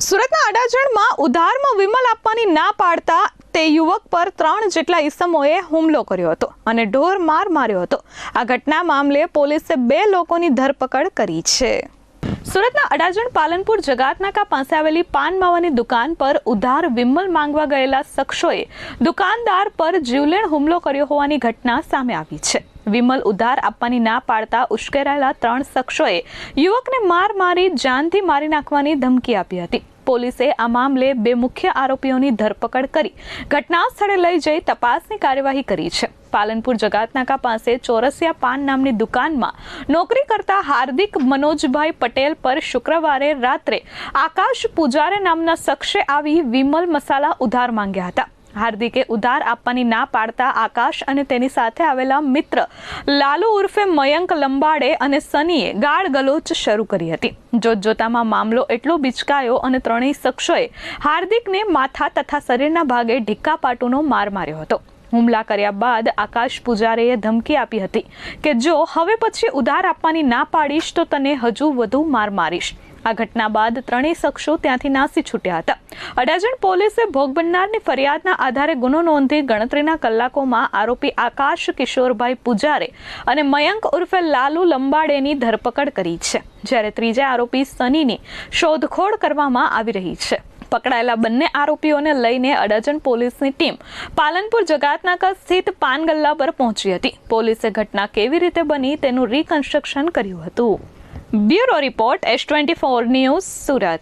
સુરતના અડાજણમાં ઉધારમાં વિમલ આપવાની ના પાડતા તે યુવક પર 3 જેટલા ઈસમોએ હુમલો કર્યો હતો અને ઢોર માર માર્યો હતો। આ ઘટના મામલે પોલીસે 2 લોકોની ધરપકડ કરી છે। સુરતના અડાજણ પાલનપુર જગાતનાકા પાસે આવેલી પાન માવાની દુકાન પર ઉધાર વિમલ માંગવા ગયેલા શખ્સોએ દુકાનદાર પર જીવલેણ હુમલો કર્યો હોવાની ઘટના સામે આવી છે। વિમલ ઉધાર આપવાની ના પાડતા ઉશ્કેરાયેલા 3 શખ્સોએ યુવકને મારી જાનથી મારી નાખવાની ધમકી આપી હતી। પોલીસે આ મામલે 2 મુખ્ય આરોપીઓની ધરપકડ કરી ઘટના સ્થળે લઈ જઈ તપાસની કાર્યવાહી કરી છે। પાલનપુર જગાતનાકા પાસે ચોરસિયા પાન નામની દુકાનમાં નોકરી કરતા હાર્દિક મનોજભાઈ પટેલ પર શુક્રવારે રાત્રે આકાશ પૂજારે નામના શખ્સે આવી વિમલ મસાલા ઉધાર માંગ્યા હતા। હાર્દિકે ઉધાર આપવાની ના પાડતા આકાશ અને તેની સાથે આવેલા મિત્ર લાલુ ઉર્ફે મયંક લંબાડે અને સનીએ ગાળ ગલોચ શરૂ કરી હતી। જોતજોતામાં મામલો એટલો બિચકાયો અને ત્રણેય શખ્સોએ હાર્દિકને માથા તથા શરીરના ભાગે ઢીક્કાપાટુનો માર માર્યો હતો। હુમલા કર્યા બાદ આકાશ પૂજારેએ ધમકી આપી હતી કે જો હવે પછી ઉધાર આપવાની ના પાડીશ તો તને હજુ વધુ માર મારીશ। આ ઘટના બાદ ત્રણેય શખ્સો ત્યાંથી નાસી છૂટ્યા હતા। અડાજણ પોલીસે ભોગ બનનારની ફરિયાદના આધારે ગુનો નોંધી ગણતરીના કલાકોમાં આરોપી આકાશ કિશોરભાઈ પૂજારે અને મયંક ઉર્ફે લાલુ લંબાડેની ધરપકડ કરી છે, જ્યારે ત્રીજા આરોપી સનીની શોધખોળ કરવામાં આવી રહી છે। પકડાયેલા બંને આરોપીઓને લઈને અડાજણ પોલીસની ટીમ પાલનપુર જગાતનાકા સ્થિત પાન ગલ્લા પર પહોંચી હતી। પોલીસે ઘટના કેવી રીતે બની તેનું રિકન્સ્ટ્રક્શન કર્યું હતું। Bureau report S24 news Surat.